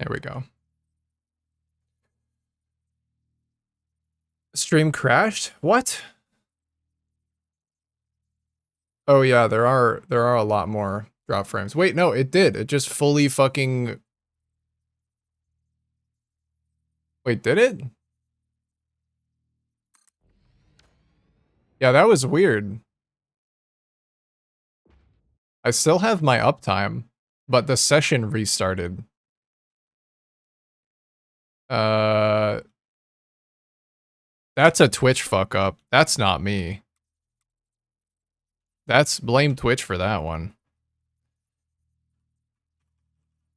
There we go. Stream crashed? What? Oh yeah, there are a lot more drop frames. Wait, no, it did. It just fully fucking. Wait, did it? Yeah, that was weird. I still have my uptime, but the session restarted. Uh, that's a Twitch fuck up. That's not me. That's blame Twitch for that one.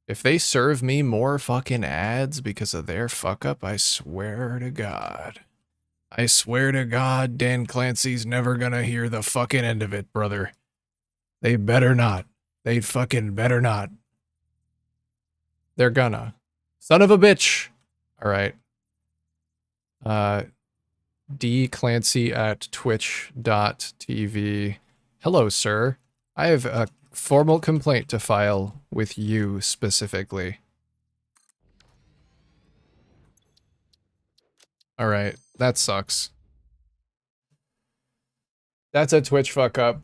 If they serve me more fucking ads because of their fuck up, I swear to God. I swear to God, Dan Clancy's never gonna hear the fucking end of it, brother. They better not. They fucking better not. They're gonna. Son of a bitch. All right. Uh, D Clancy at twitch.tv. Hello, sir. I have a formal complaint to file with you specifically. All right. That sucks. That's a Twitch fuck up.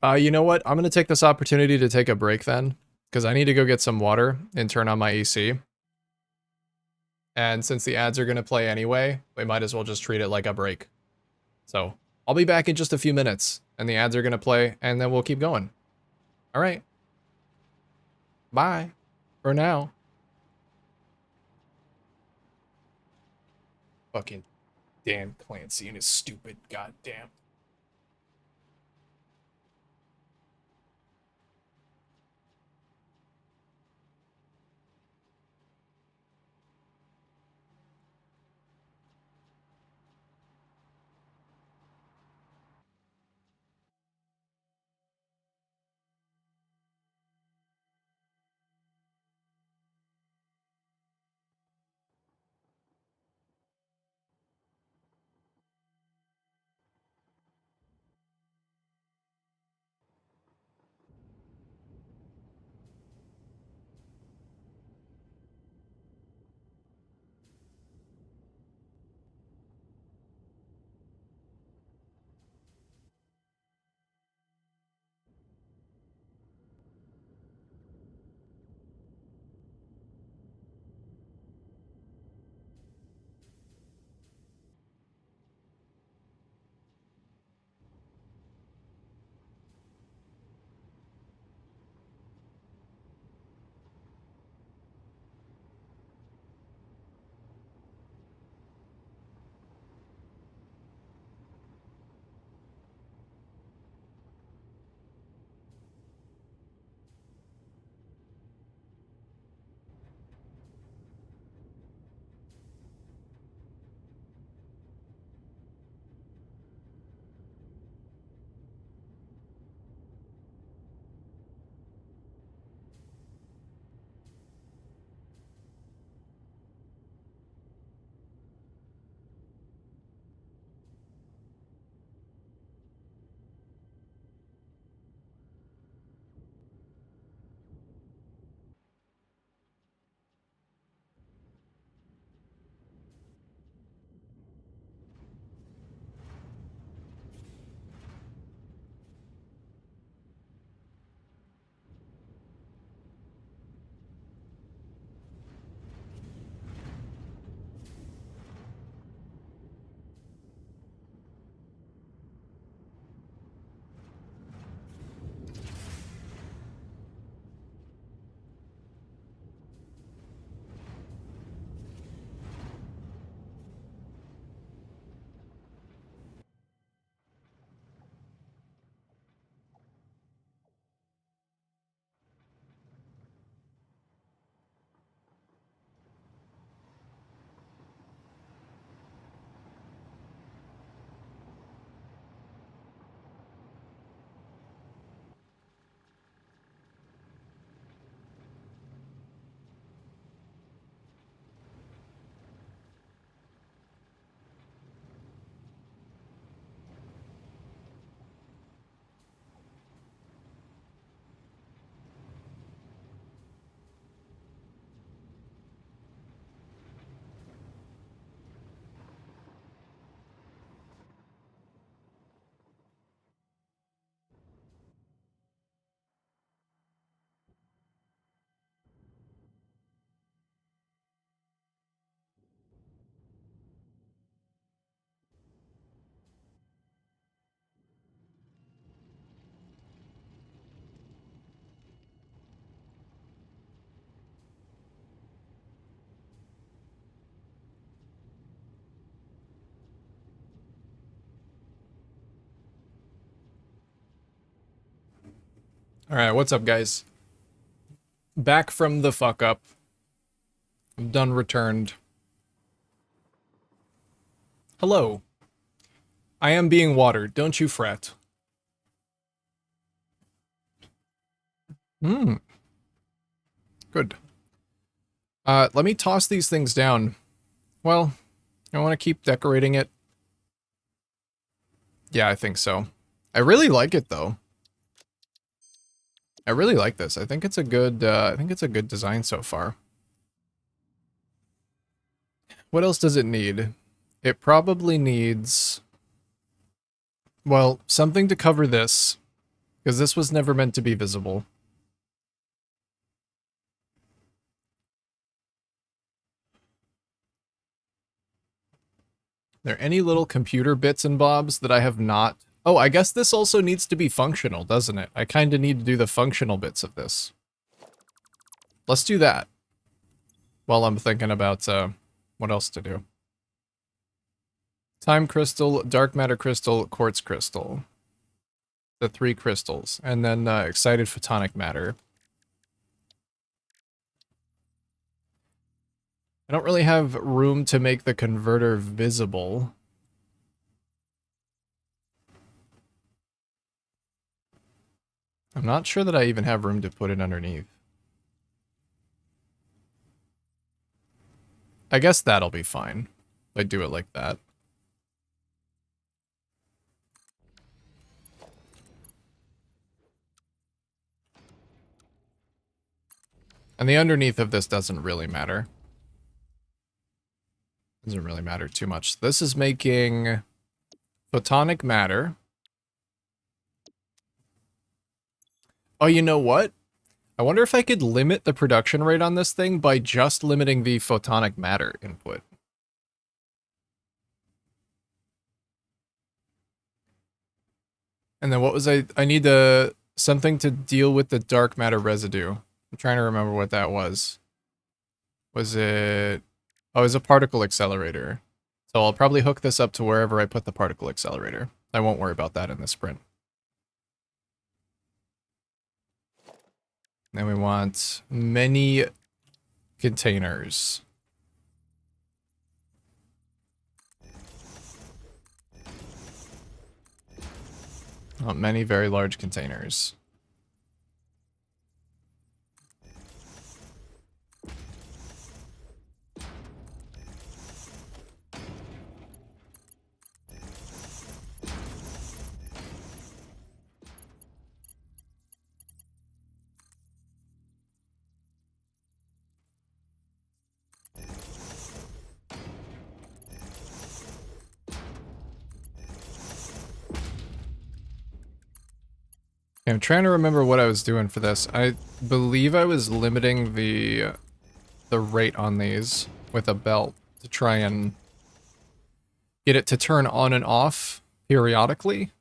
You know what? I'm gonna take this opportunity to take a break then, because I need to go get some water and turn on my AC. And since the ads are gonna play anyway, we might as well just treat it like a break. So I'll be back in just a few minutes, and the ads are gonna play, and then we'll keep going. All right. Bye. For now. Fucking Dan Clancy and his stupid goddamn. Alright, what's up, guys? Back from the fuck up. I'm done returned. Hello. I am being watered, don't you fret. Hmm. Good. Let me toss these things down. Well, I want to keep decorating it. Yeah, I think so. I really like it, though. I really like this. I think it's a good, design so far. What else does it need? It probably needs... well, something to cover this. Because this was never meant to be visible. Are there any little computer bits and bobs that I have not... oh, I guess this also needs to be functional, doesn't it? I kind of need to do the functional bits of this. Let's do that. While I'm thinking about what else to do. Time crystal, dark matter crystal, quartz crystal. The 3 crystals. And then excited photonic matter. I don't really have room to make the converter visible. I'm not sure that I even have room to put it underneath. I guess that'll be fine. If I do it like that. And the underneath of this doesn't really matter. Doesn't really matter too much. This is making photonic matter. Oh, you know what? I wonder if I could limit the production rate on this thing by just limiting the photonic matter input. And then what was I need something to deal with the dark matter residue. I'm trying to remember what that was. Was it... oh, it was a particle accelerator. So I'll probably hook this up to wherever I put the particle accelerator. I won't worry about that in the sprint. Then we want many containers. Many very large containers. I'm trying to remember what I was doing for this. I believe I was limiting the rate on these with a belt to try and get it to turn on and off periodically.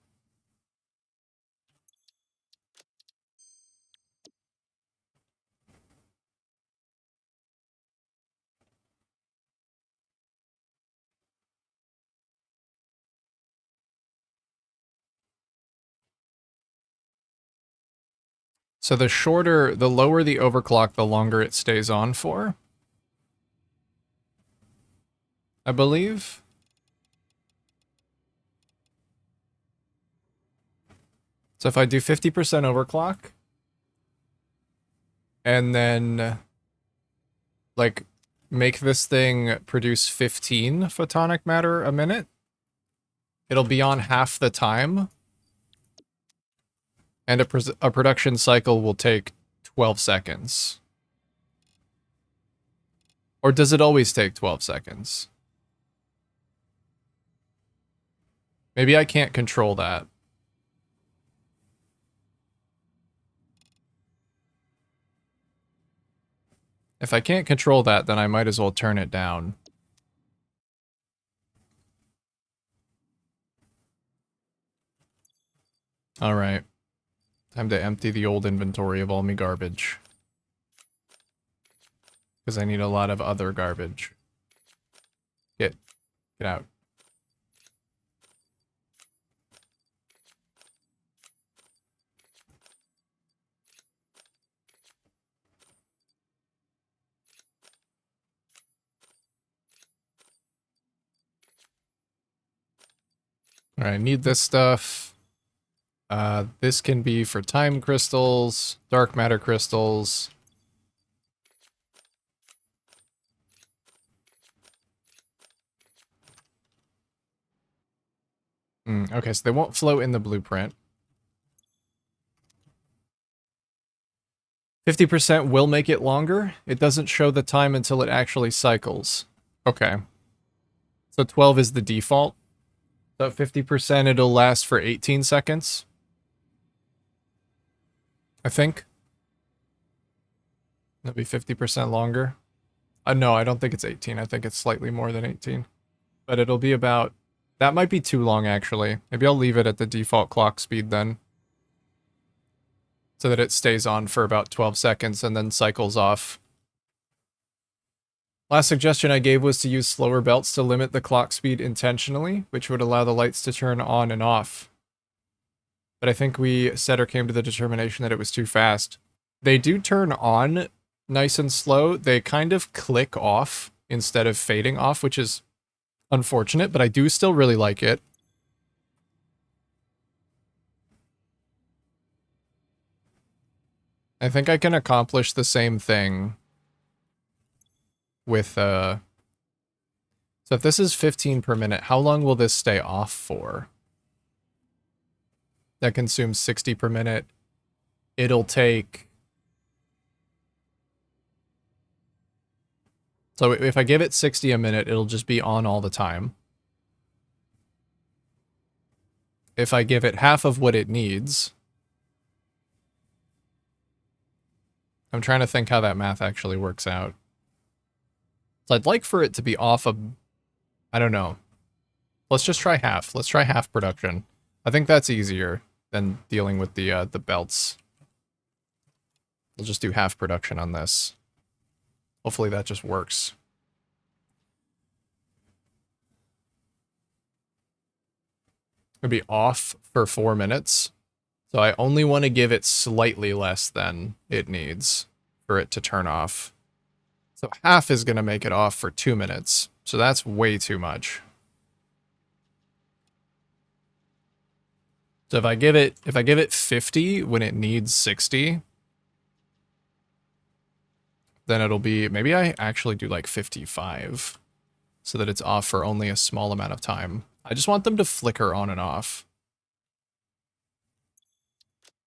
So the lower the overclock, the longer it stays on for, I believe. So if I do 50% overclock, and then, like, make this thing produce 15 photonic matter a minute, it'll be on half the time, and a production cycle will take 12 seconds. Or does it always take 12 seconds? Maybe I can't control that. If I can't control that, then I might as well turn it down. Alright. Time to empty the old inventory of all me garbage. Because I need a lot of other garbage. Get out. All right, I need this stuff. This can be for time crystals, dark matter crystals. Okay, so they won't float in the blueprint. 50% will make it longer. It doesn't show the time until it actually cycles. Okay. So 12 is the default. So 50% it'll last for 18 seconds. I think. That'd be 50% longer. No, I don't think it's 18. I think it's slightly more than 18. But it'll be about... That might be too long, actually. Maybe I'll leave it at the default clock speed then. So that it stays on for about 12 seconds and then cycles off. Last suggestion I gave was to use slower belts to limit the clock speed intentionally, which would allow the lights to turn on and off. But I think we said or came to the determination that it was too fast. They do turn on nice and slow. They kind of click off instead of fading off, which is unfortunate, but I do still really like it. I think I can accomplish the same thing with, so if this is 15 per minute, how long will this stay off for? That consumes 60 per minute. It'll take... So if I give it 60 a minute, it'll just be on all the time. If I give it half of what it needs... I'm trying to think how that math actually works out. So I'd like for it to be off of... I don't know. Let's just try half. Let's try half production. I think that's easier than dealing with the belts. We'll just do half production on this. Hopefully that just works. It'll be off for 4 minutes. So I only want to give it slightly less than it needs for it to turn off. So half is going to make it off for 2 minutes. So that's way too much. So if I give it 50 when it needs 60, then it'll be, maybe I actually do like 55 so that it's off for only a small amount of time. I just want them to flicker on and off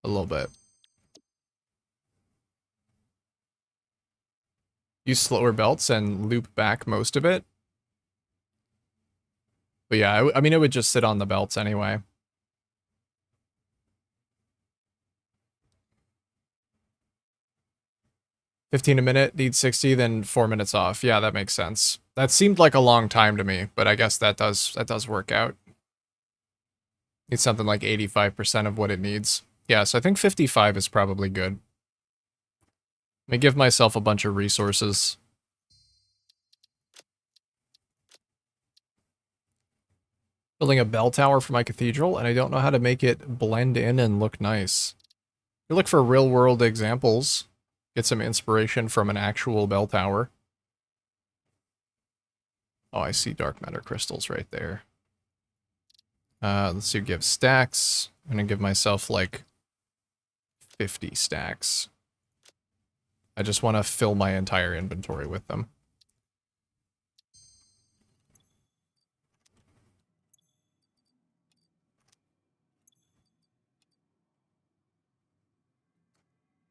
a little bit. Use slower belts and loop back most of it. But yeah, I mean, it would just sit on the belts anyway. $15 a minute, needs 60, then 4 minutes off. Yeah, that makes sense. That seemed like a long time to me, but I guess that does work out. It's something like 85% of what it needs. Yeah, so I think 55 is probably good. Let me give myself a bunch of resources. Building a bell tower for my cathedral, and I don't know how to make it blend in and look nice. You look for real-world examples. Get some inspiration from an actual bell tower. Oh, I see dark matter crystals right there. Let's see, give stacks. I'm gonna give myself like 50 stacks. I just want to fill my entire inventory with them.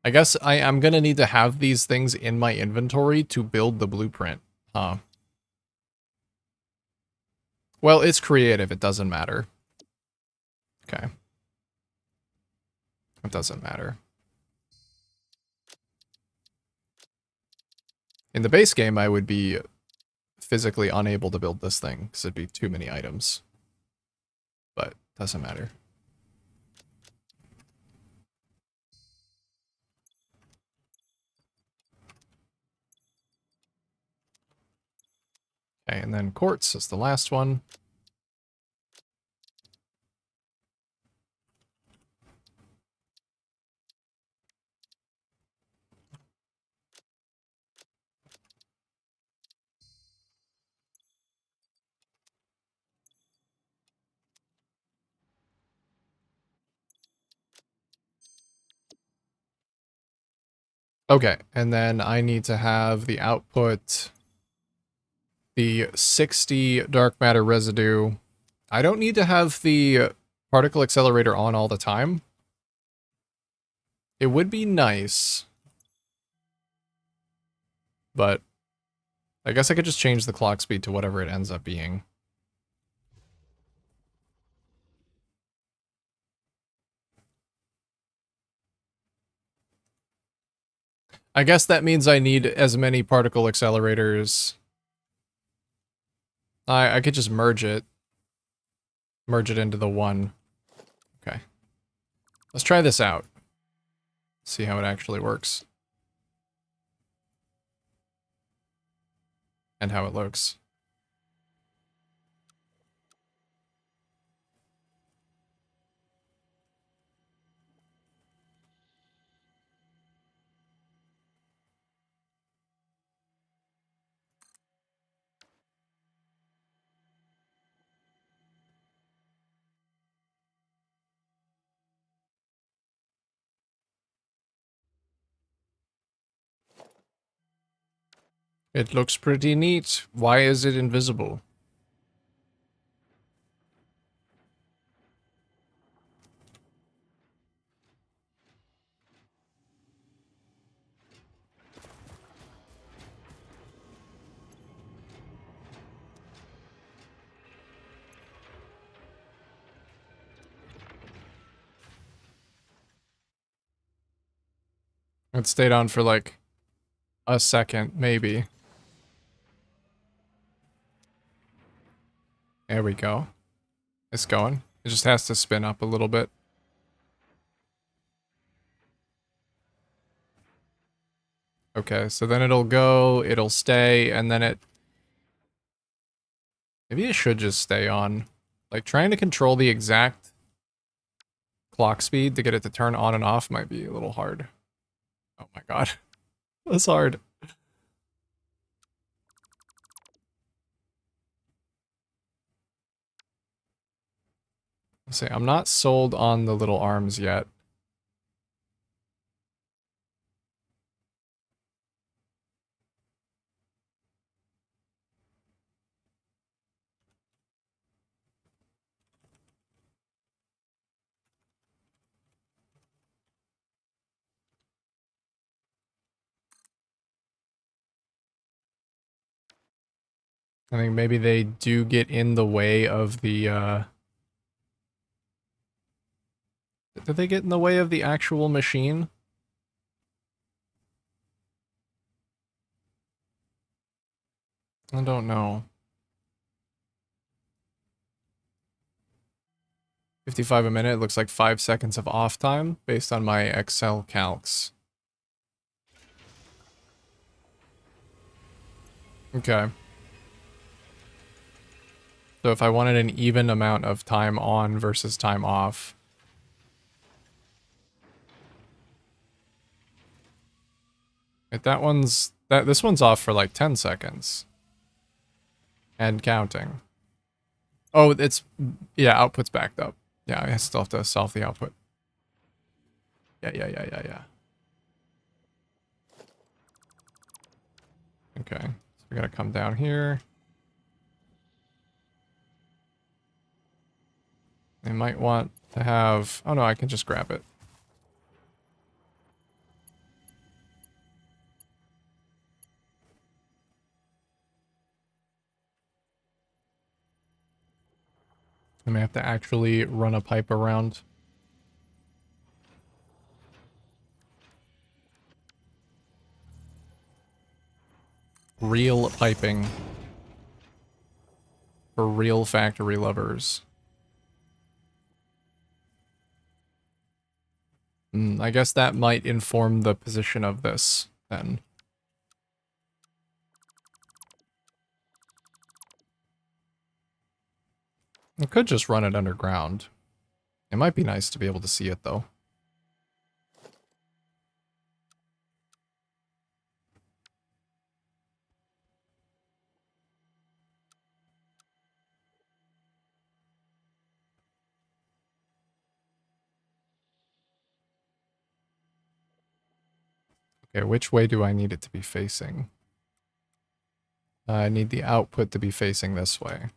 I guess I'm gonna need to have these things in my inventory to build the blueprint. Huh. Well, it's creative, it doesn't matter. Okay. It doesn't matter. In the base game, I would be physically unable to build this thing, because it'd be too many items. But, doesn't matter. Okay, and then quartz is the last one. Okay, and then I need to have the output, the 60 dark matter residue. I don't need to have the particle accelerator on all the time. It would be nice, but I guess I could just change the clock speed to whatever it ends up being. I guess that means I need as many particle accelerators. I could just merge it. Merge it into the one. Okay. Let's try this out. See how it actually works. And how it looks. It looks pretty neat. Why is it invisible? It stayed on for like a second, maybe. There we go. It's going. It just has to spin up a little bit. Okay, so then it'll go, it'll stay, and then it... Maybe it should just stay on. Like, trying to control the exact clock speed to get it to turn on and off might be a little hard. Oh my god. That's hard. Let's see, I'm not sold on the little arms yet. I think maybe they do get in the way of the, do they get in the way of the actual machine? I don't know. 55 a minute, looks like 5 seconds of off time based on my Excel calcs. Okay. So if I wanted an even amount of time on versus time off. This one's off for like 10 seconds. And counting. Oh, yeah, output's backed up. Yeah, I still have to solve the output. Yeah. Okay, so we gotta come down here. They might want to have... Oh no, I can just grab it. I may have to actually run a pipe around. Real piping. For real factory lovers. I guess that might inform the position of this, then. I could just run it underground. It might be nice to be able to see it, though. Okay, which way do I need it to be facing? I need the output to be facing this way.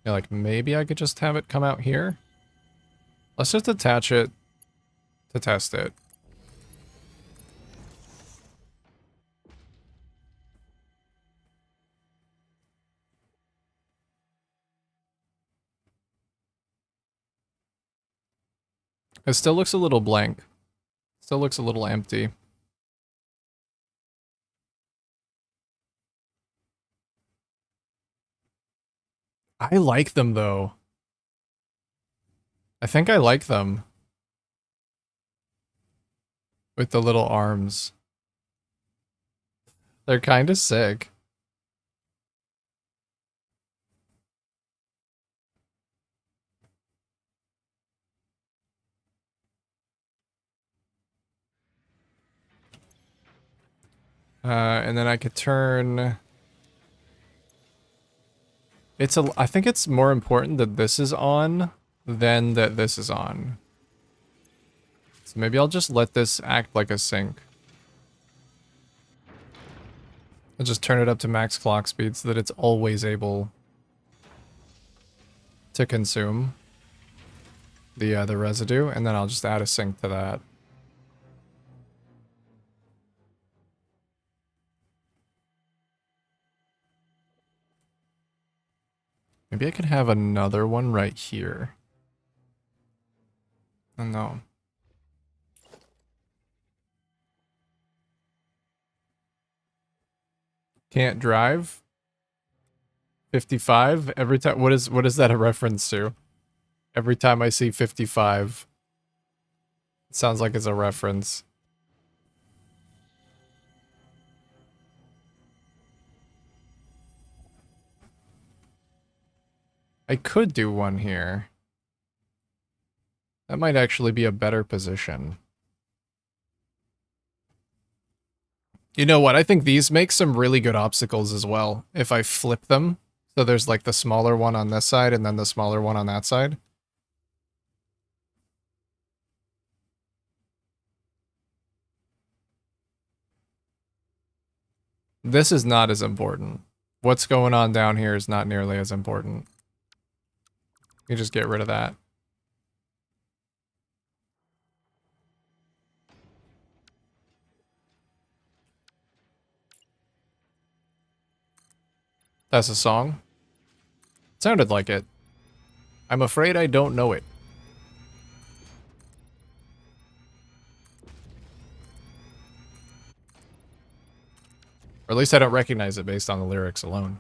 Yeah, like maybe I could just have it come out here. Let's just attach it to test it. It still looks a little blank. Still looks a little empty. I like them though. I think I like them. With the little arms. They're kind of sick. And then I could turn... I think it's more important that this is on than that this is on. So maybe I'll just let this act like a sync. I'll just turn it up to max clock speed so that it's always able to consume the residue, and then I'll just add a sync to that. Maybe I could have another one right here. Oh, no. Can't drive? 55? Every time, what is that a reference to? Every time I see 55, it sounds like it's a reference. I could do one here. That might actually be a better position. You know what? I think these make some really good obstacles as well. If I flip them, so there's like the smaller one on this side and then the smaller one on that side. This is not as important. What's going on down here is not nearly as important. You just get rid of that. That's a song. Sounded like it. I'm afraid I don't know it. Or at least I don't recognize it based on the lyrics alone.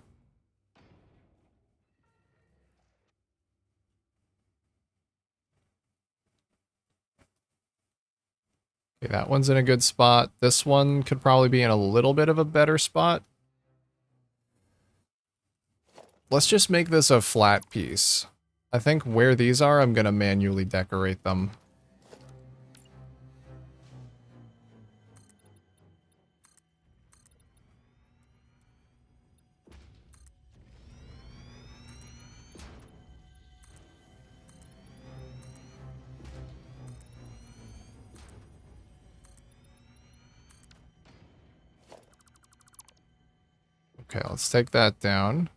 Okay, that one's in a good spot. This one could probably be in a little bit of a better spot. Let's just make this a flat piece. I think where these are, I'm going to manually decorate them. Okay, let's take that down.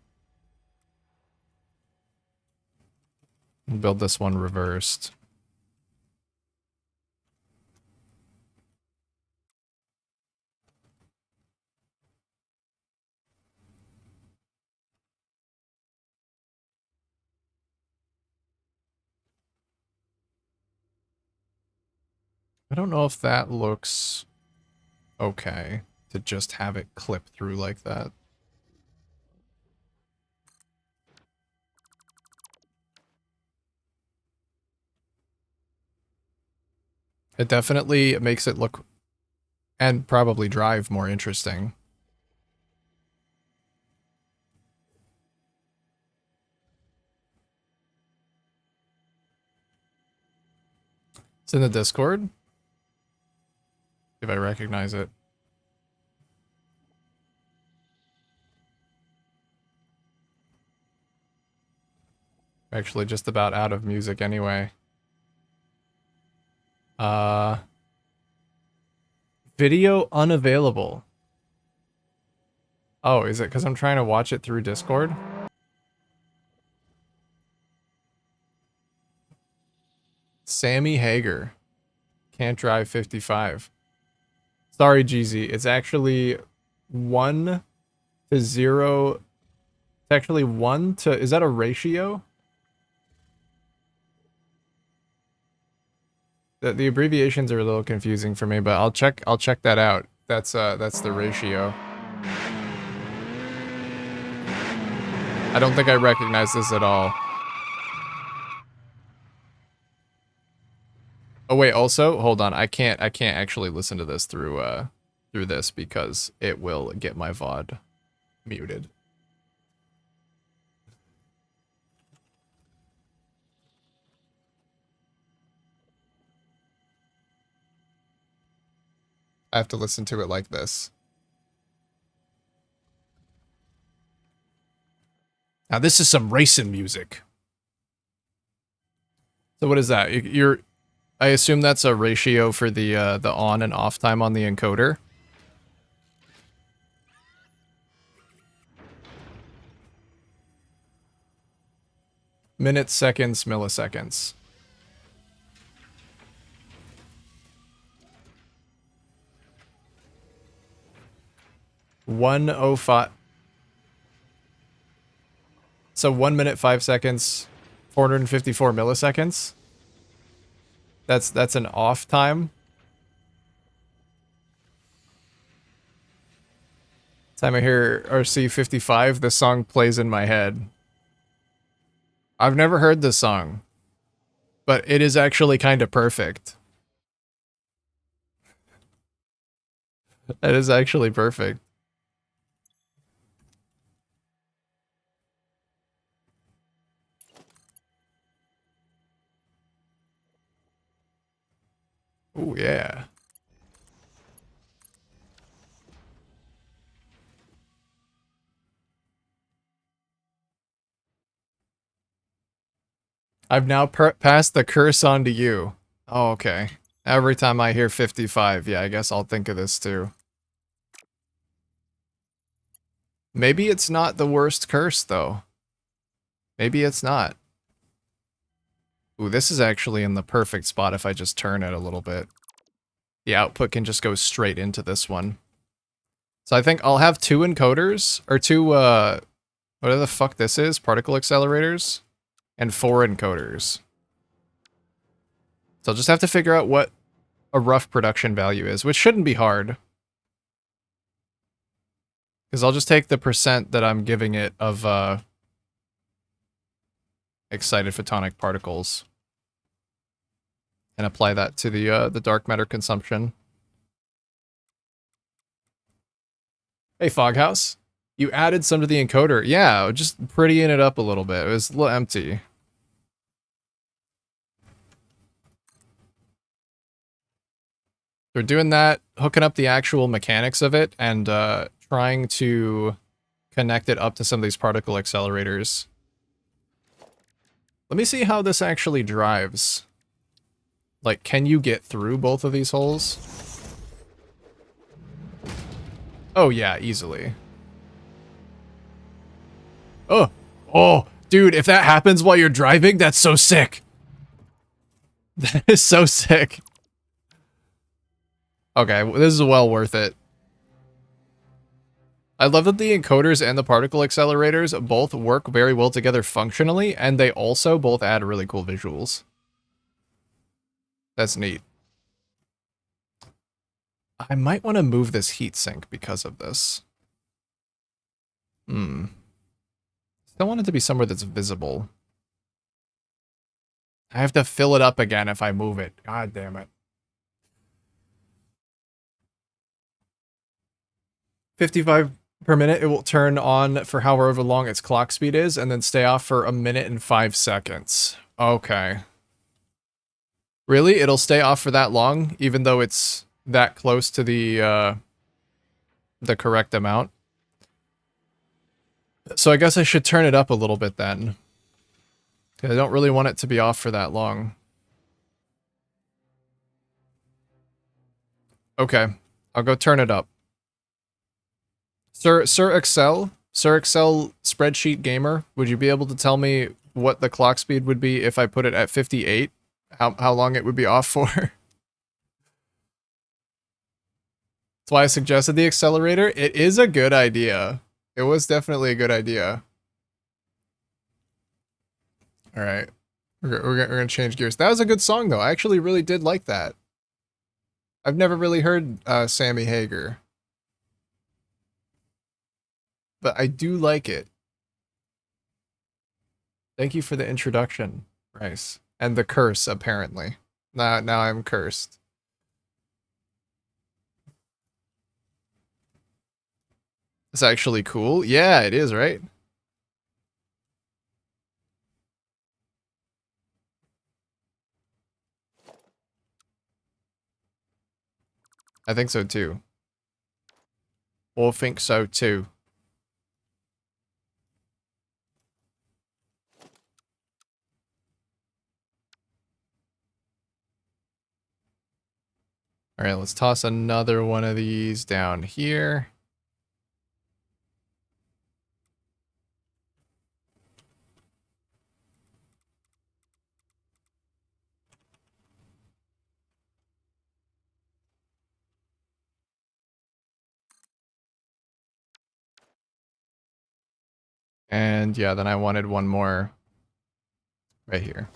And build this one reversed. I don't know if that looks okay to just have it clip through like that. It definitely makes it look and probably drive more interesting. It's in the Discord. If I recognize it. Actually, just about out of music anyway. Video unavailable. Oh, is it because I'm trying to watch it through Discord? Sammy Hager. Can't drive 55. Sorry, GZ. It's actually 1 to 0. It's actually 1 to... Is that a ratio? The abbreviations are a little confusing for me, but I'll check that out. That's the ratio. I don't think I recognize this at all. Oh wait, also, hold on. I can't actually listen to this through this because it will get my VOD muted. I have to listen to it like this. Now this is some racing music. So what is that? I assume that's a ratio for the on and off time on the encoder. Minutes, seconds, milliseconds. 1:05. So 1 minute 5 seconds, 454 milliseconds. That's an off time. Time I hear RC55, the song plays in my head. I've never heard this song, but it is actually kind of perfect. It is actually perfect. Oh yeah. I've now passed the curse on to you. Oh, okay. Every time I hear 55, yeah, I guess I'll think of this too. Maybe it's not the worst curse, though. Maybe it's not. Ooh, this is actually in the perfect spot if I just turn it a little bit. The output can just go straight into this one. So I think I'll have 2 encoders, or 2, whatever the fuck this is, particle accelerators, and 4 encoders. So I'll just have to figure out what a rough production value is, which shouldn't be hard. Because I'll just take the percent that I'm giving it of, excited photonic particles and apply that to the dark matter consumption. Hey, Foghouse. You added some to the encoder. Yeah, just prettying it up a little bit. It was a little empty. We're doing that, hooking up the actual mechanics of it, and trying to connect it up to some of these particle accelerators. Let me see how this actually drives. Like, can you get through both of these holes? Oh yeah, easily. Oh! Oh! Dude, if that happens while you're driving, that's so sick! That is so sick. Okay, this is well worth it. I love that the encoders and the particle accelerators both work very well together functionally, and they also both add really cool visuals. That's neat. I might want to move this heatsink because of this. Still want it to be somewhere that's visible. I have to fill it up again if I move it. God damn it. 55 per minute, it will turn on for however long its clock speed is, and then stay off for 1 minute and 5 seconds. Okay. Really? It'll stay off for that long, even though it's that close to the correct amount? So I guess I should turn it up a little bit then. I don't really want it to be off for that long. Okay, I'll go turn it up. Sir Excel spreadsheet gamer, would you be able to tell me what the clock speed would be if I put it at 58? How long it would be off for? That's why I suggested the accelerator. It is a good idea. It was definitely a good idea. All right. We're gonna change gears. That was a good song, though. I actually really did like that. I've never really heard Sammy Hagar. But I do like it. Thank you for the introduction, Rice. And the curse, apparently. Now I'm cursed. It's actually cool. Yeah, it is, right? I think so too. Or think so too. All right, let's toss another one of these down here. And yeah, then I wanted one more right here.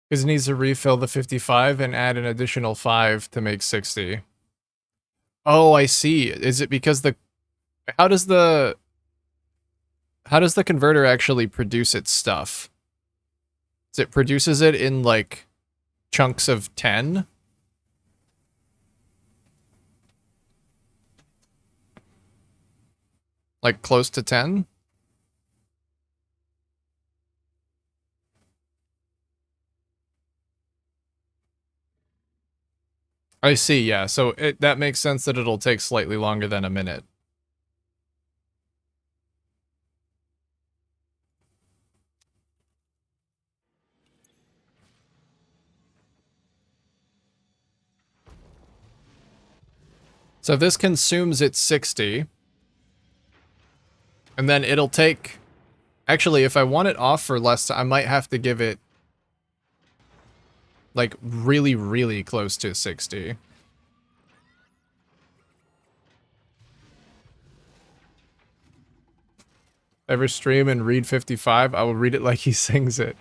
Because it needs to refill the 55 and add an additional 5 to make 60. Oh, I see. Is it because the... How does the converter actually produce its stuff? It produces it in, like, chunks of 10? Like, close to 10? I see, yeah. So that makes sense that it'll take slightly longer than a minute. So this consumes its 60. And then it'll take... Actually, if I want it off for less, I might have to give it... like, really, really close to 60. Ever stream and read 55? I will read it like he sings it.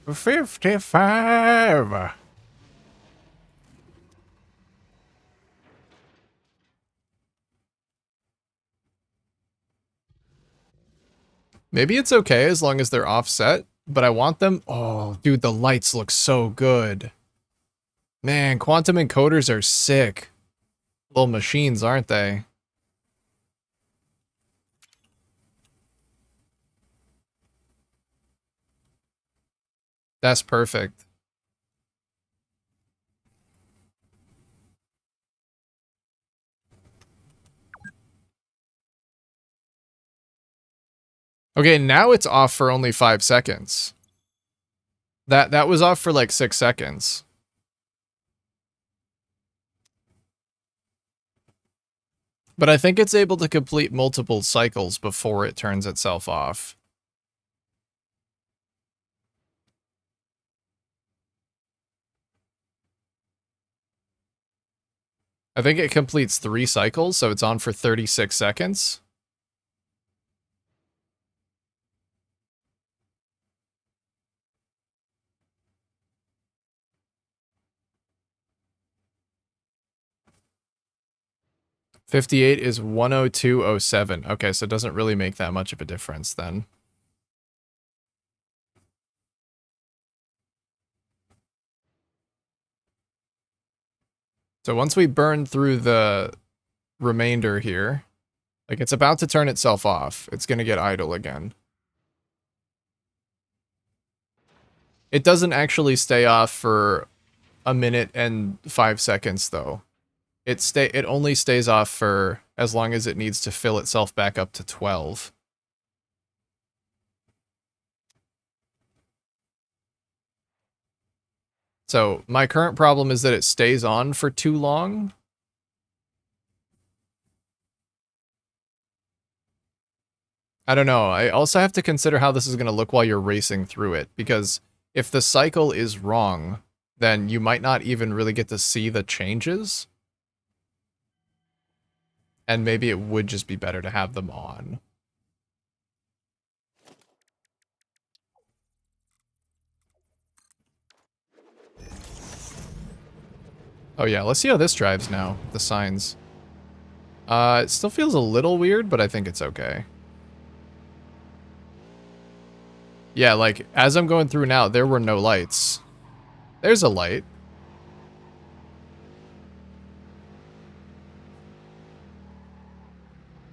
55! Maybe it's okay as long as they're offset, but I want them... Oh, dude, the lights look so good. Man, quantum encoders are sick. Little machines, aren't they? That's perfect. Okay, now it's off for only 5 seconds. That was off for like 6 seconds. But I think it's able to complete multiple cycles before it turns itself off. I think it completes 3 cycles, so it's on for 36 seconds. $58 is $102.07. Okay, so it doesn't really make that much of a difference then. So once we burn through the remainder here, like it's about to turn itself off. It's going to get idle again. It doesn't actually stay off for a minute and 5 seconds though. It only stays off for as long as it needs to fill itself back up to 12. So my current problem is that it stays on for too long. I don't know. I also have to consider how this is going to look while you're racing through it, because if the cycle is wrong, then you might not even really get to see the changes. And maybe it would just be better to have them on. Oh yeah, let's see how this drives now, the signs. It still feels a little weird, but I think it's okay. Yeah, like, as I'm going through now, there were no lights. There's a light.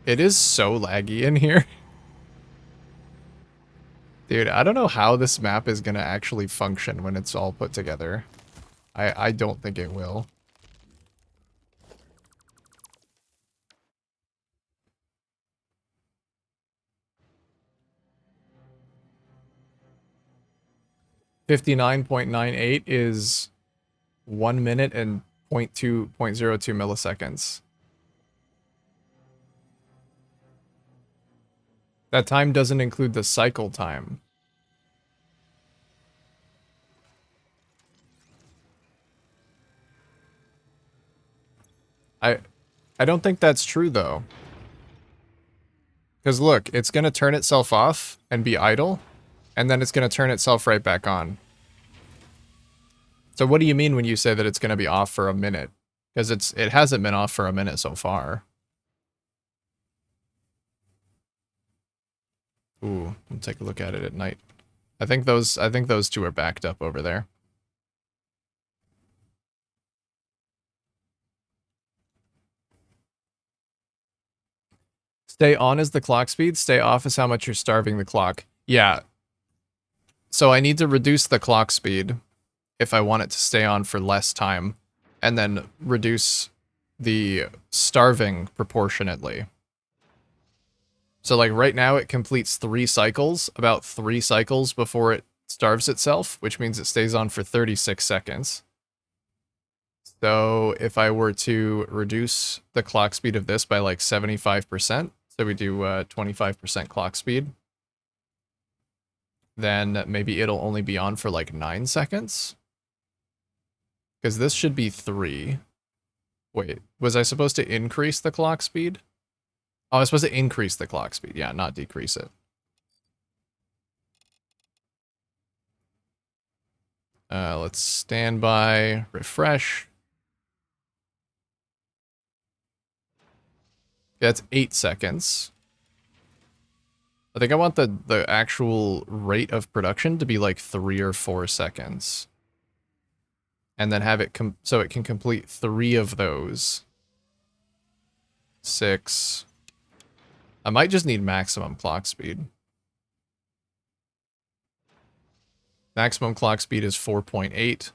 It is so laggy in here. Dude, I don't know how this map is gonna actually function when it's all put together. I don't think it will. .59.98 is 1 minute and 0.02 milliseconds. That time doesn't include the cycle time. I don't think that's true though. Because look, it's going to turn itself off and be idle, and then it's going to turn itself right back on. So what do you mean when you say that it's going to be off for a minute? Because it hasn't been off for a minute so far. Ooh, we'll take a look at it at night. I think those two are backed up over there. Stay on is the clock speed, stay off is how much you're starving the clock. Yeah. So I need to reduce the clock speed if I want it to stay on for less time, and then reduce the starving proportionately. So like right now it completes 3 cycles, about 3 cycles before it starves itself, which means it stays on for 36 seconds. So if I were to reduce the clock speed of this by like 75%, so we do 25% clock speed, then maybe it'll only be on for like 9 seconds. Because this should be 3. Wait, was I supposed to increase the clock speed? Oh, I was supposed to increase the clock speed. Yeah, not decrease it. Let's stand by, refresh. That's 8 seconds. I think I want the actual rate of production to be like 3 or 4 seconds. And then have it so it can complete 3 of those. 6. I might just need maximum clock speed. Maximum clock speed is 4.8.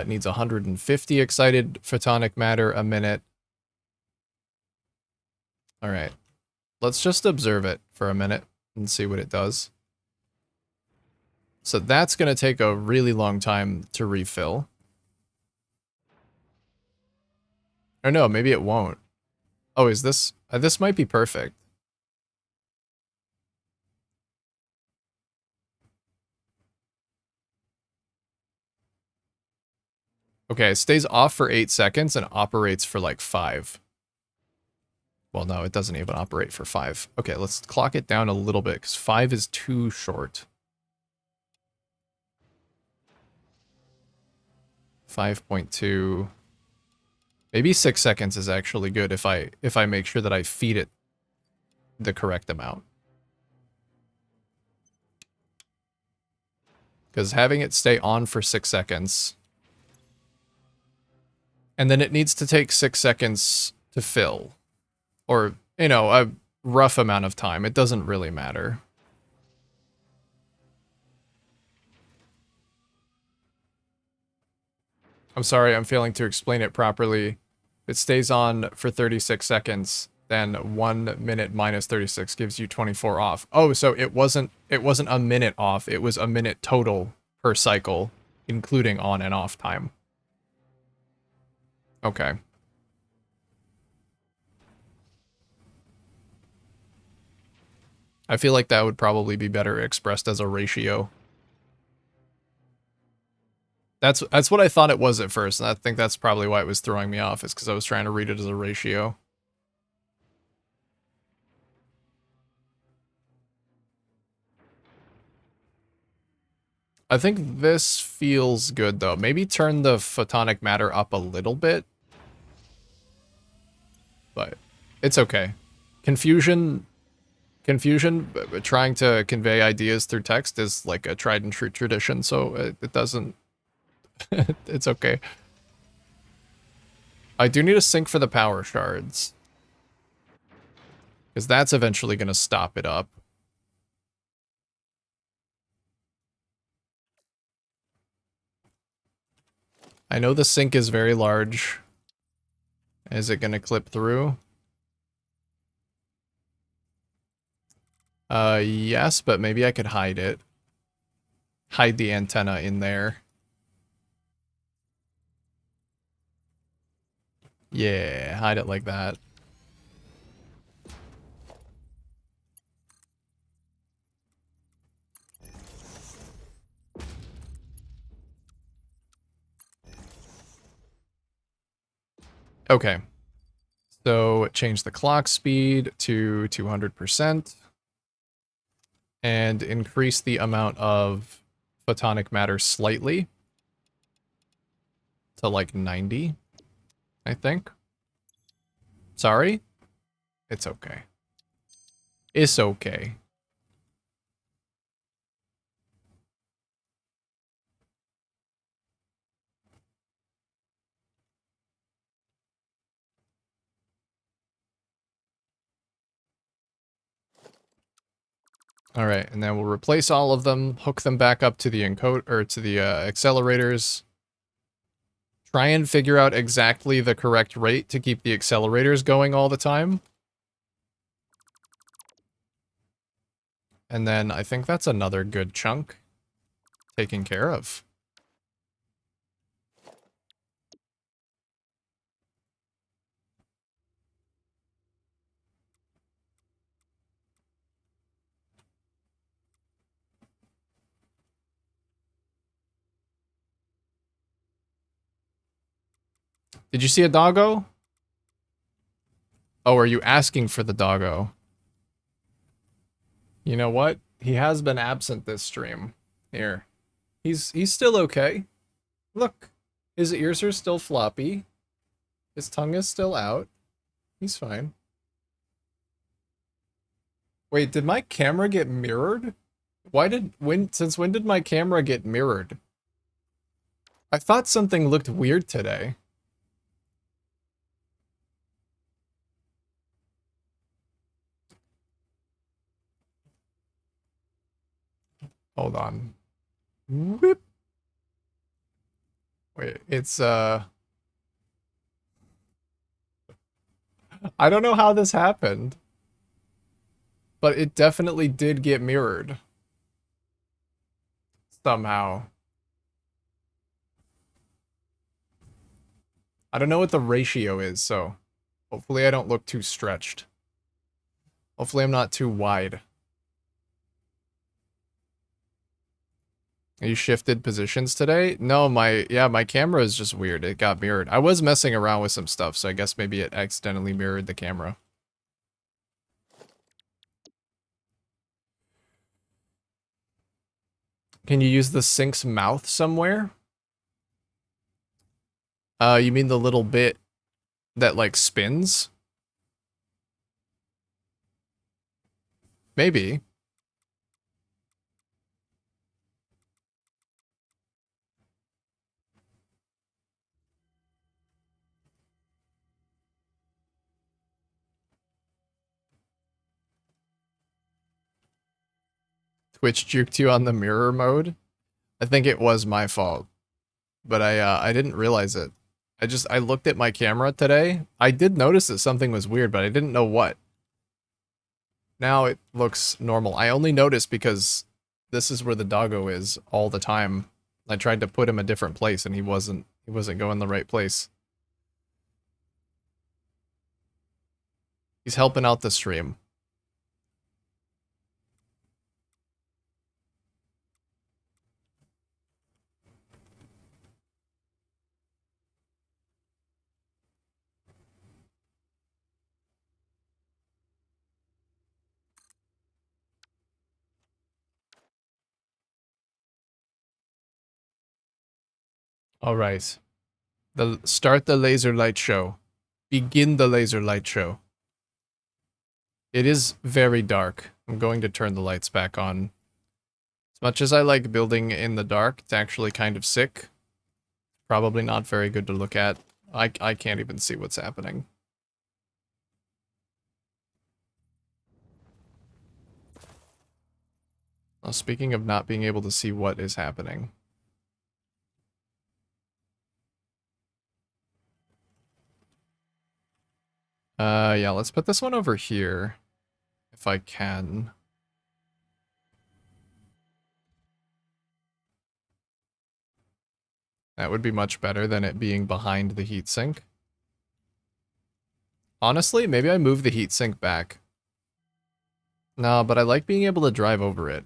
It needs 150 excited photonic matter a minute. All right. Let's just observe it for a minute and see what it does. So that's going to take a really long time to refill. Or no, maybe it won't. Oh, is this... this might be perfect. Okay, it stays off for 8 seconds and operates for like 5. Well, no, it doesn't even operate for 5. Okay, let's clock it down a little bit, because 5 is too short. 5.2. Maybe 6 seconds is actually good if I make sure that I feed it the correct amount. Because having it stay on for 6 seconds And then it needs to take 6 seconds to fill. Or, you know, a rough amount of time. It doesn't really matter. I'm sorry, I'm failing to explain it properly. It stays on for 36 seconds, then 1 minute minus 36 gives you 24 off. Oh, so it wasn't a minute off, it was a minute total per cycle, including on and off time. Okay. I feel like that would probably be better expressed as a ratio. That's what I thought it was at first, and I think that's probably why it was throwing me off, is because I was trying to read it as a ratio. I think this feels good, though. Maybe turn the photonic matter up a little bit. But it's okay. Confusion, trying to convey ideas through text is like a tried and true tradition, so it doesn't... it's okay. I do need a sink for the power shards. Because that's eventually going to stop it up. I know the sink is very large. Is it going to clip through? Yes, but maybe I could hide it. Hide the antenna in there. Yeah, hide it like that. Okay. So change the clock speed to 200%. And increase the amount of photonic matter slightly. To like 90, I think. Sorry? It's okay. It's okay. Alright, and then we'll replace all of them, hook them back up to the encode or to the accelerators. Try and figure out exactly the correct rate to keep the accelerators going all the time. And then I think that's another good chunk taken care of. Did you see a doggo? Oh, are you asking for the doggo? You know what? He has been absent this stream. Here. He's still okay. Look. His ears are still floppy. His tongue is still out. He's fine. Wait, did my camera get mirrored? Since when did my camera get mirrored? I thought something looked weird today. Hold on. Whip. Wait, it's I don't know how this happened. But it definitely did get mirrored. Somehow. I don't know what the ratio is, so hopefully I don't look too stretched. Hopefully I'm not too wide. You shifted positions today? No, my camera is just weird. It got mirrored. I was messing around with some stuff, so I guess maybe it accidentally mirrored the camera. Can you use the sink's mouth somewhere? You mean the little bit that, like, spins? Maybe. Twitch juked you on the mirror mode. I think it was my fault, but I didn't realize it. I looked at my camera today. I did notice that something was weird, but I didn't know what. Now it looks normal. I only noticed because this is where the doggo is all the time. I tried to put him a different place and he wasn't going the right place. He's helping out the stream. All right. Start the laser light show. Begin the laser light show. It is very dark. I'm going to turn the lights back on. As much as I like building in the dark, it's actually kind of sick. Probably not very good to look at. I can't even see what's happening. Well, speaking of not being able to see what is happening. Yeah, let's put this one over here. If I can. That would be much better than it being behind the heatsink. Honestly, maybe I move the heatsink back. No, but I like being able to drive over it.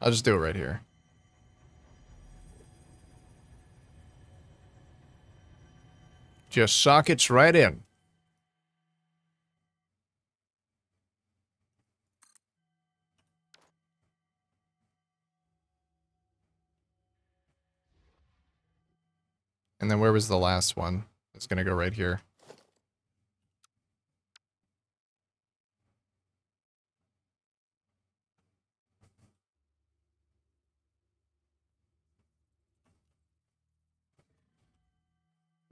I'll just do it right here. Just sockets right in. And then where was the last one? It's gonna go right here.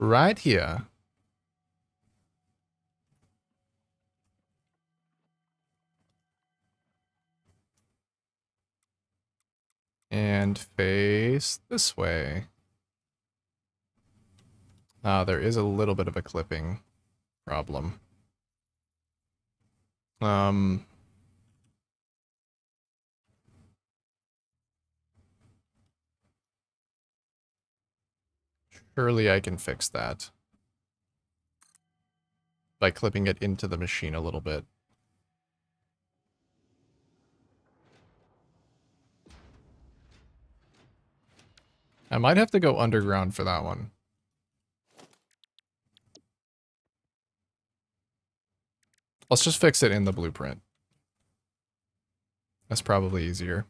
Right here. And face this way. There is a little bit of a clipping problem. Surely I can fix that. By clipping it into the machine a little bit. I might have to go underground for that one. Let's just fix it in the blueprint. That's probably easier.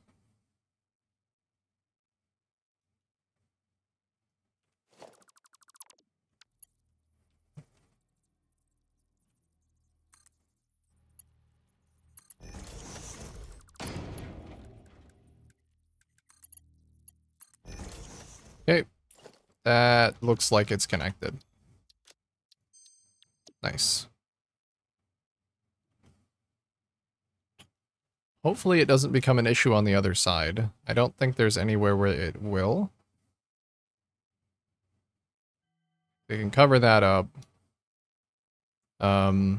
Okay. That looks like it's connected. Nice. Hopefully it doesn't become an issue on the other side. I don't think there's anywhere where it will. We can cover that up. Yeah,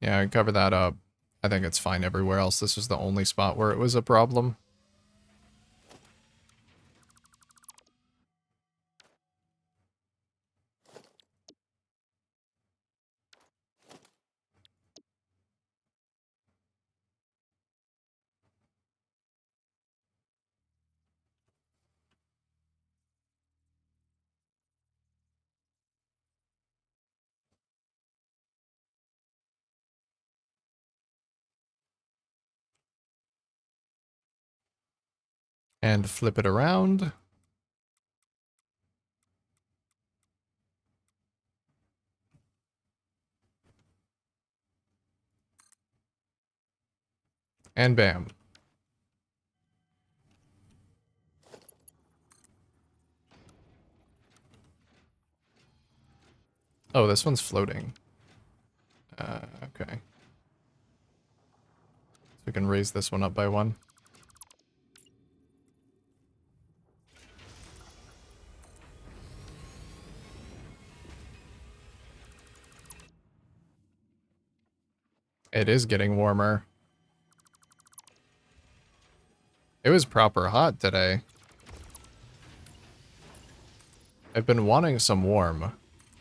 I can cover that up. I think it's fine everywhere else. This was the only spot where it was a problem. And flip it around. And bam. Oh, this one's floating. Okay. So we can raise this one up by one. It is getting warmer. It was proper hot today. I've been wanting some warm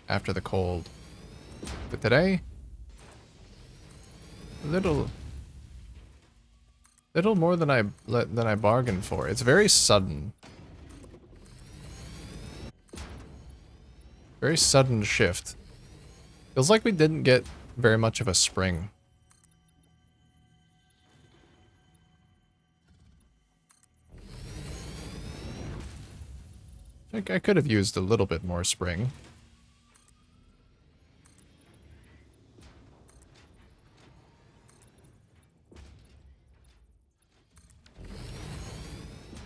after the cold. But today, little more than I bargained for. It's very sudden. Very sudden shift. Feels like we didn't get very much of a spring. I think I could have used a little bit more spring.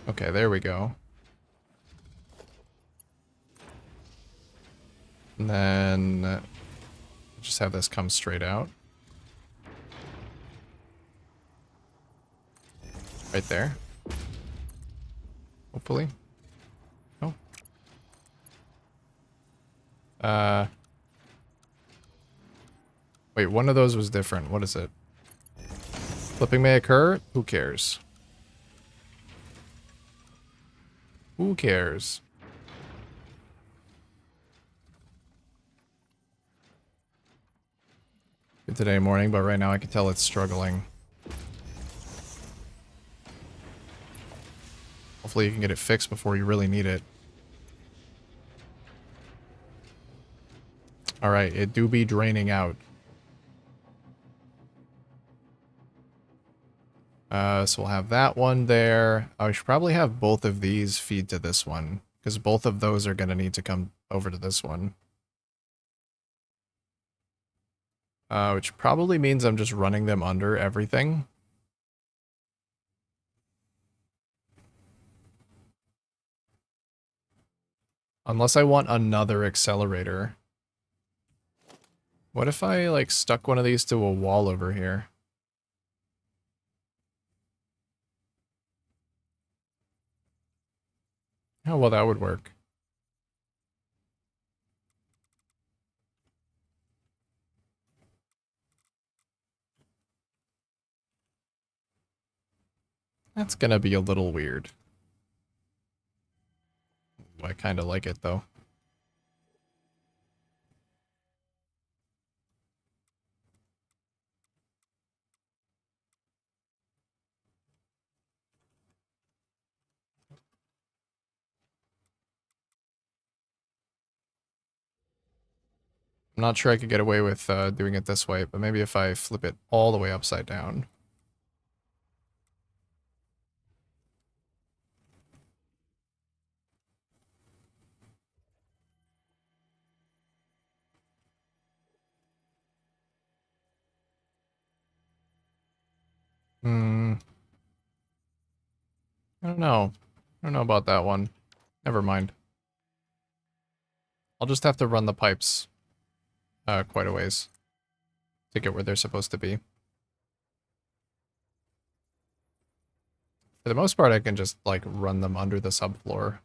Okay, there we go. And then just have this come straight out. Right there. Hopefully. Oh. Wait, one of those was different. What is it? Flipping may occur? Who cares? Who cares? Good today morning, but right now I can tell it's struggling. Hopefully you can get it fixed before you really need it. Alright, it do be draining out. So we'll have that one there. I should probably have both of these feed to this one, because both of those are going to need to come over to this one. Which probably means I'm just running them under everything. Unless I want another accelerator. What if I, like, stuck one of these to a wall over here? How well that would work. That's gonna be a little weird. I kind of like it, though. I'm not sure I could get away with doing it this way, but maybe if I flip it all the way upside down. Hmm. I don't know. I don't know about that one. Never mind. I'll just have to run the pipes quite a ways to get where they're supposed to be. For the most part, I can just, like, run them under the subfloor.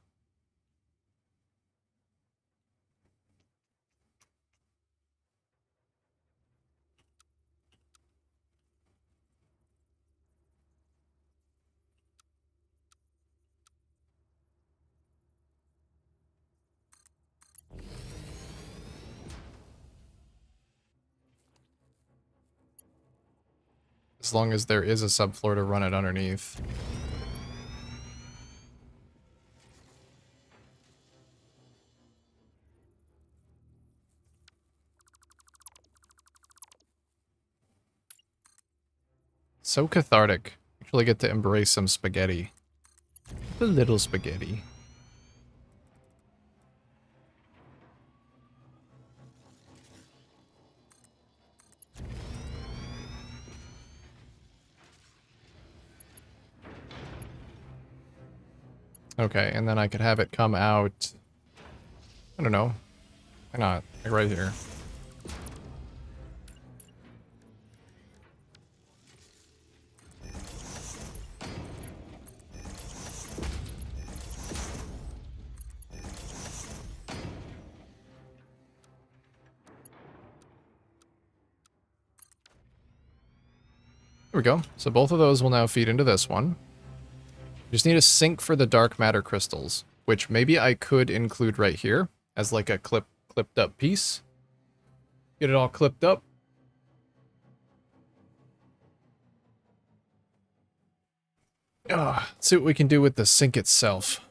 As long as there is a subfloor to run it underneath. So cathartic. Actually get to embrace some spaghetti. A little spaghetti. Okay, and then I could have it come out, I don't know, why not, like right here. There we go. So both of those will now feed into this one. Just need a sink for the dark matter crystals, which maybe I could include right here as like a clipped up piece. Get it all clipped up. Let's see what we can do with the sink itself.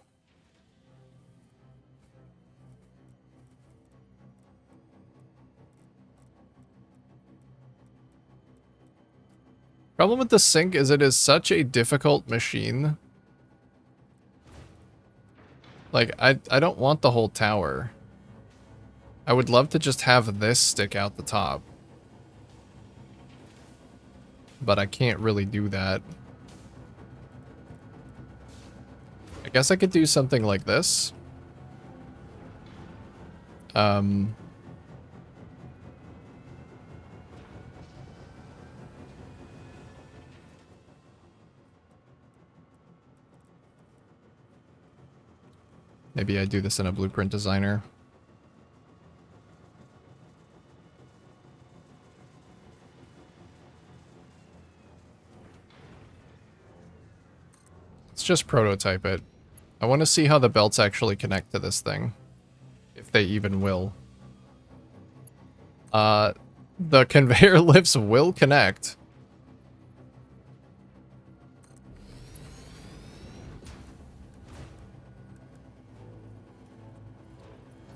Problem with the sink is it is such a difficult machine. Like, I don't want the whole tower. I would love to just have this stick out the top. But I can't really do that. I guess I could do something like this. Maybe I do this in a blueprint designer. Let's just prototype it. I want to see how the belts actually connect to this thing. If they even will. The conveyor lifts will connect.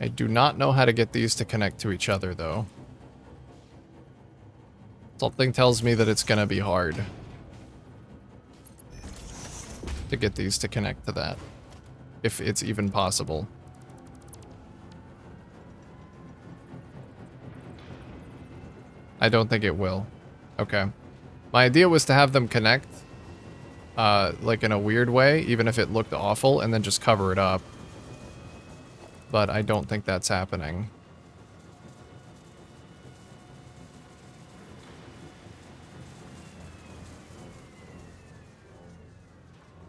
I do not know how to get these to connect to each other, though. Something tells me that it's gonna be hard to get these to connect to that. If it's even possible. I don't think it will. Okay. My idea was to have them connect, like in a weird way, even if it looked awful, and then just cover it up. But I don't think that's happening.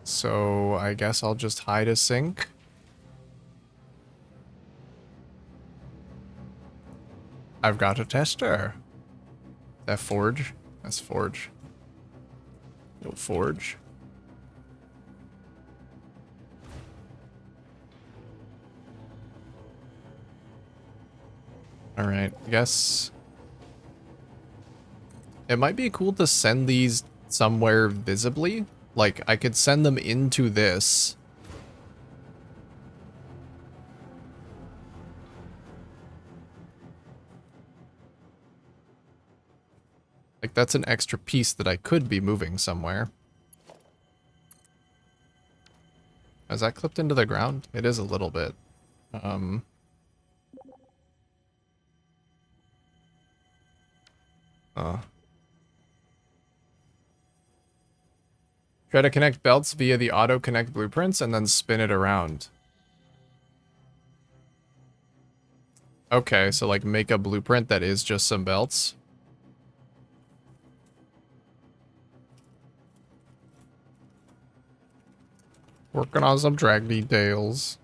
So I guess I'll just hide a sink. I've got a tester. That forge? That's forge. No forge. Alright, I guess it might be cool to send these somewhere visibly. Like, I could send them into this. Like, that's an extra piece that I could be moving somewhere. Is that clipped into the ground? It is a little bit. Try to connect belts via the auto connect blueprints and then spin it around. Okay, so like make a blueprint that is just some belts. Working on some track details.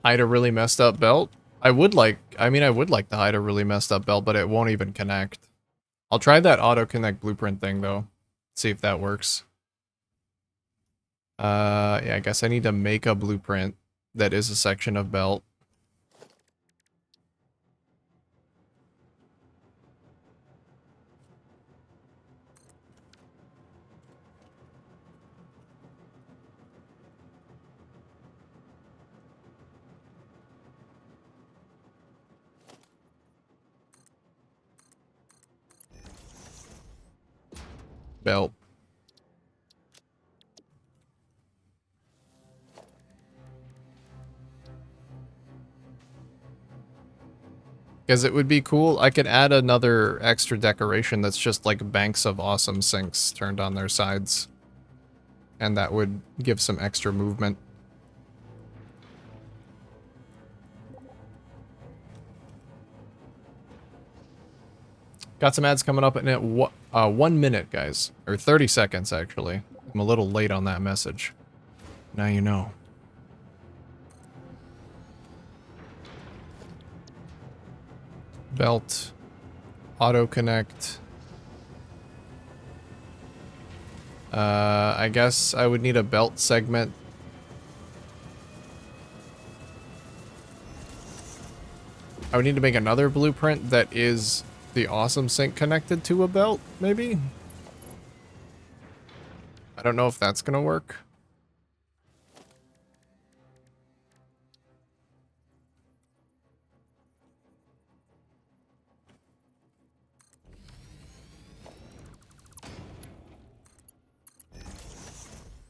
Hide a really messed up belt. I would like to hide a really messed up belt, but it won't even connect. I'll try that auto connect blueprint thing though. See if that works. Yeah, I guess I need to make a blueprint that is a section of belt. Belt. Because it would be cool. I could add another extra decoration that's just like banks of awesome sinks turned on their sides. and that would give some extra movement. Got some ads coming up in 1 minute, guys. Or 30 seconds, actually. I'm a little late on that message. Now you know. Belt. Auto connect. I guess I would need a belt segment. I would need to make another blueprint that is the awesome sync connected to a belt, maybe? I don't know if that's gonna work.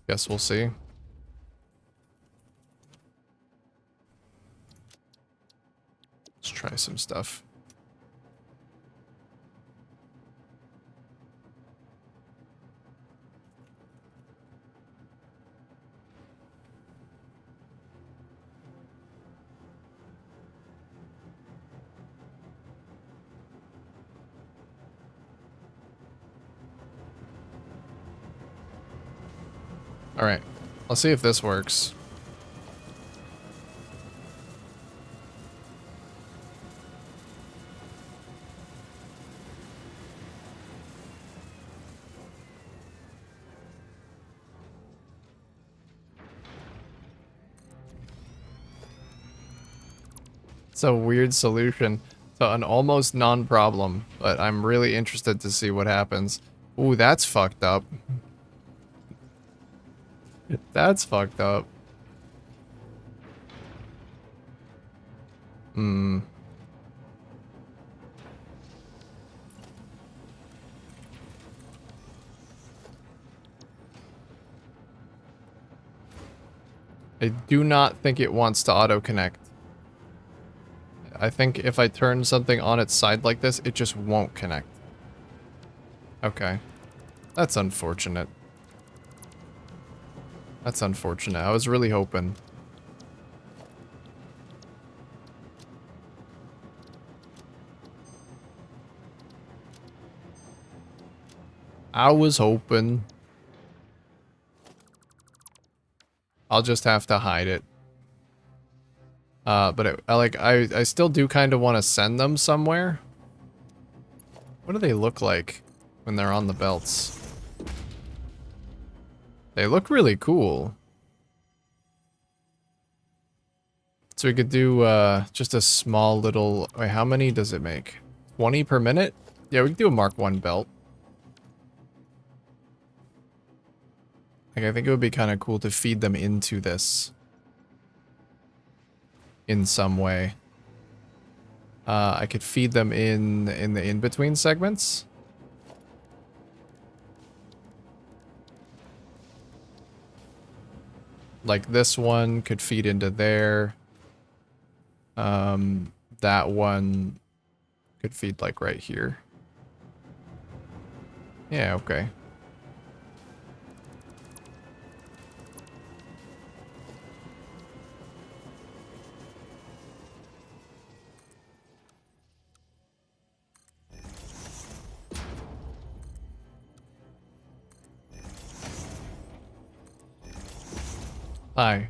Guess we'll see. Let's try some stuff. Alright, let's see if this works. It's a weird solution to an almost non-problem, but I'm really interested to see what happens. Ooh, that's fucked up. That's fucked up. Hmm. I do not think it wants to auto-connect. I think if I turn something on its side like this, it just won't connect. Okay. That's unfortunate. That's unfortunate. I was really hoping. I was hoping. I'll just have to hide it. But I still do kind of want to send them somewhere. What do they look like when they're on the belts? They look really cool. So we could do just a small little... Wait, how many does it make? 20 per minute? Yeah, we could do a Mark 1 belt. Like, I think it would be kind of cool to feed them into this. In some way. I could feed them in the in-between segments. Like this one could feed into there. That one could feed like right here. Yeah, okay. Hi.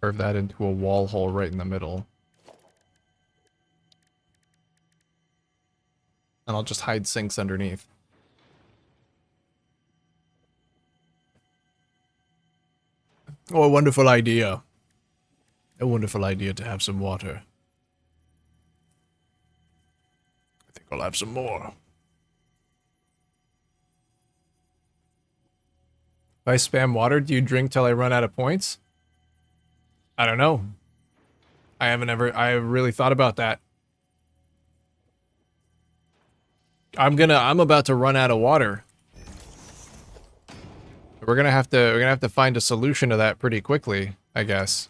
Curve that into a wall hole right in the middle. And I'll just hide sinks underneath. Oh, a wonderful idea. A wonderful idea to have some water. I think I'll have some more. If I spam water, do you drink till I run out of points? I don't know. I really thought about that. I'm about to run out of water. We're gonna have to find a solution to that pretty quickly, I guess.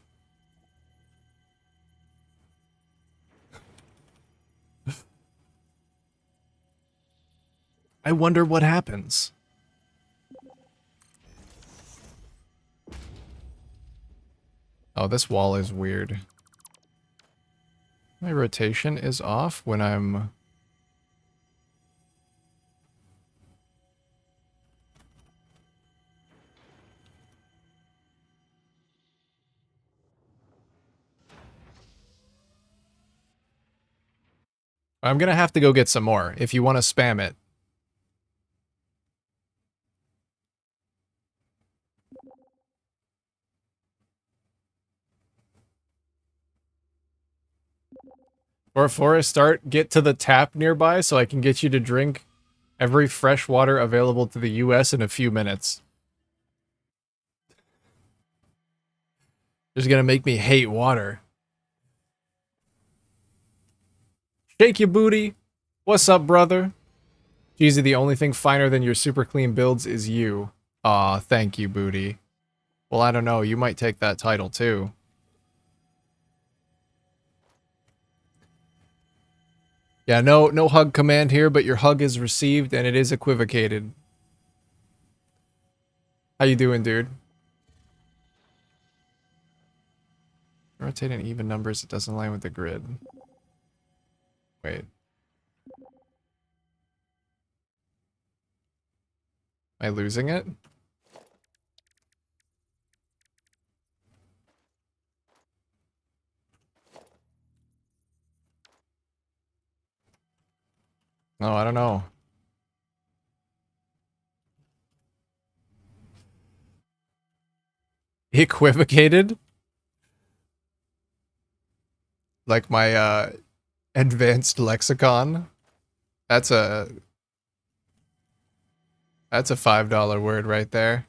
I wonder what happens. Oh, this wall is weird. My rotation is off when I'm... I'm gonna have to go get some more if you want to spam it. Or for a start, get to the tap nearby so I can get you to drink every fresh water available to the US in a few minutes. Just gonna make me hate water. Shake your booty. What's up, brother? Jeezy, the only thing finer than your super clean builds is you. Aw, thank you, booty. Well, I don't know. You might take that title, too. Yeah, no hug command here, but your hug is received and it is equivocated. How you doing, dude? Rotate in even numbers, it doesn't align with the grid. Wait. Am I losing it? No, I don't know. Equivocated? Like my, advanced lexicon? That's a $5 word right there.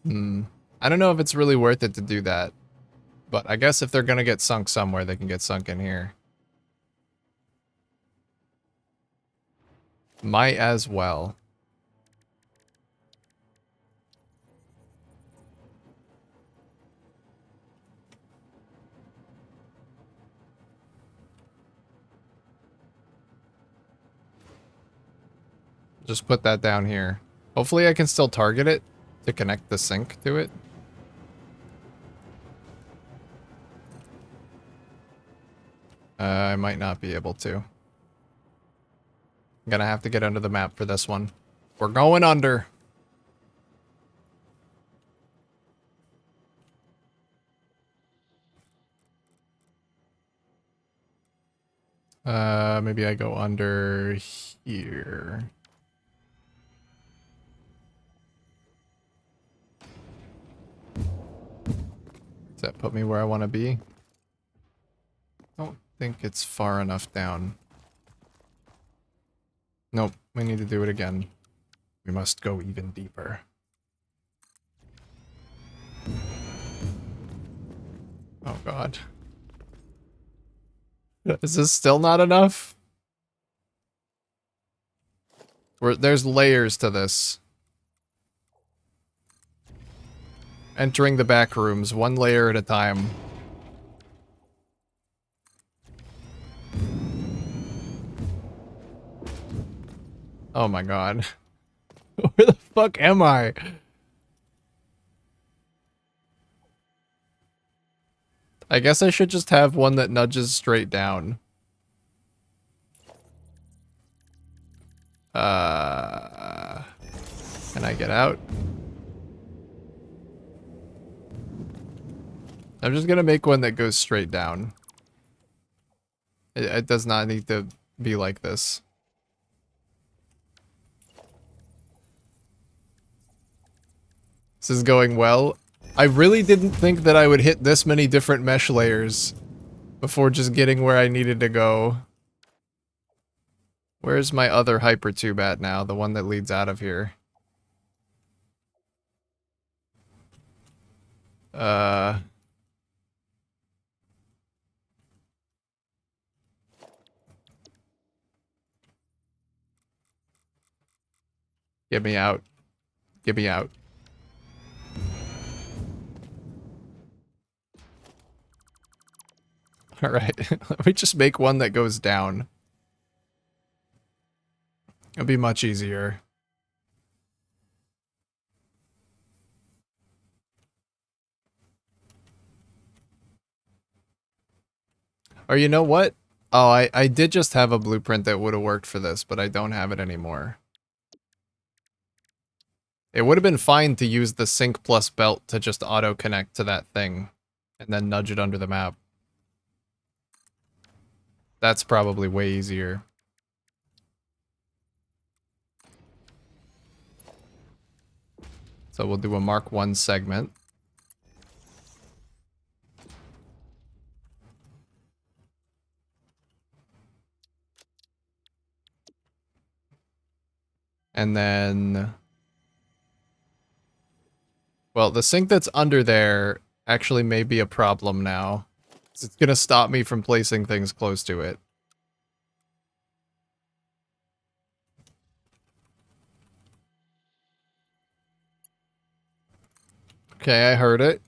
I don't know if it's really worth it to do that. But I guess if they're gonna get sunk somewhere, they can get sunk in here. Might as well. Just put that down here. Hopefully I can still target it to connect the sink to it. I might not be able to. I'm gonna have to get under the map for this one. We're going under. Maybe I go under here. Does that put me where I want to be? Don't think it's far enough down. Nope, we need to do it again. We must go even deeper. Oh god. Is this still not enough? There's layers to this. Entering the back rooms, one layer at a time. Oh my god. Where the fuck am I? I guess I should just have one that nudges straight down. Can I get out? I'm just gonna make one that goes straight down. It does not need to be like this. This is going well. I really didn't think that I would hit this many different mesh layers before just getting where I needed to go. Where's my other hypertube at now? The one that leads out of here. Get me out. Get me out. Alright. Let me just make one that goes down. It'll be much easier. Or you know what? Oh, I did just have a blueprint that would have worked for this, but I don't have it anymore. It would have been fine to use the sync plus belt to just auto-connect to that thing, and then nudge it under the map. That's probably way easier. So we'll do a Mark 1 segment. And then... Well, the sync that's under there actually may be a problem now. It's gonna stop me from placing things close to it. Okay, I heard it.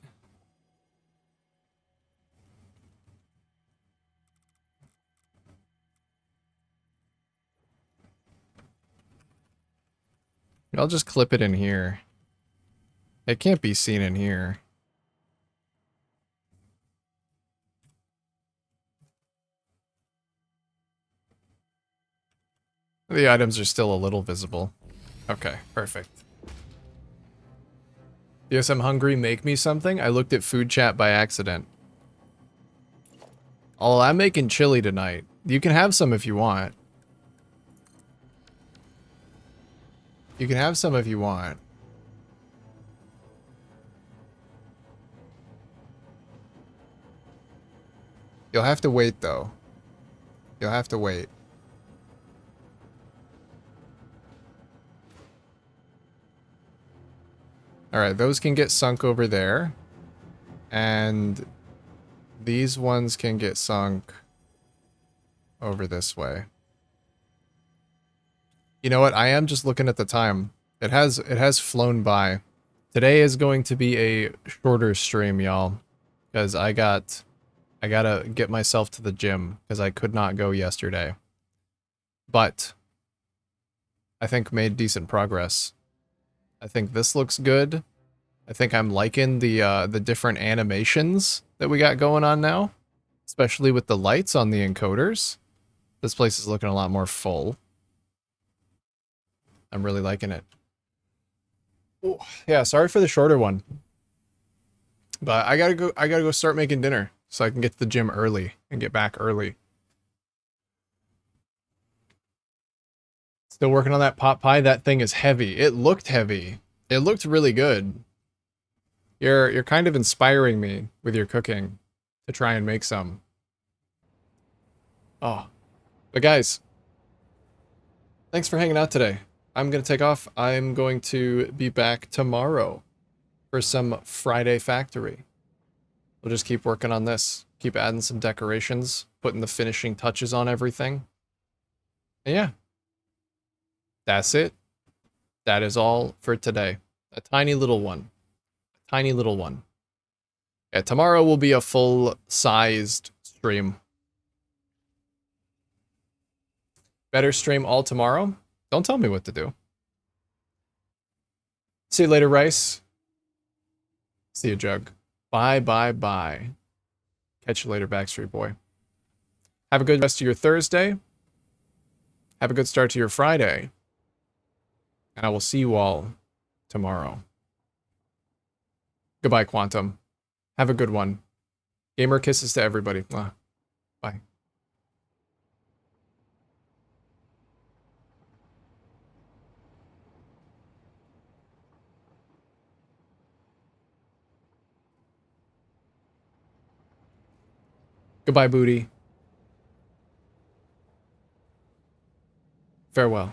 I'll just clip it in here. It can't be seen in here. The items are still a little visible. Okay, perfect. Yes, I'm hungry. Make me something. I looked at food chat by accident. Oh, I'm making chili tonight. You can have some if you want. You can have some if you want. You'll have to wait, though. You'll have to wait. Alright, those can get sunk over there. And these ones can get sunk over this way. You know what? I am just looking at the time. It has flown by. Today is going to be a shorter stream, y'all. Because I gotta get myself to the gym. Because I could not go yesterday. But I think made decent progress. I think this looks good. I think I'm liking the different animations that we got going on now. Especially with the lights on the encoders. This place is looking a lot more full. I'm really liking it. Ooh, yeah, sorry for the shorter one. But I gotta go start making dinner so I can get to the gym early and get back early. Still working on that pot pie. That thing is heavy. It looked heavy. It looked really good. You're kind of inspiring me with your cooking to try and make some. Oh. But guys, thanks for hanging out today. I'm going to take off. I'm going to be back tomorrow for some Friday Factory. We'll just keep working on this. Keep adding some decorations, putting the finishing touches on everything. And yeah. That's it. That is all for today. A tiny little one. A tiny little one. Yeah, tomorrow will be a full-sized stream. Better stream all tomorrow? Don't tell me what to do. See you later, Rice. See you, Jug. Bye, bye, bye. Catch you later, Backstreet Boy. Have a good rest of your Thursday. Have a good start to your Friday. And I will see you all tomorrow. Goodbye, Quantum. Have a good one. Gamer kisses to everybody. Bye. Goodbye, booty. Farewell.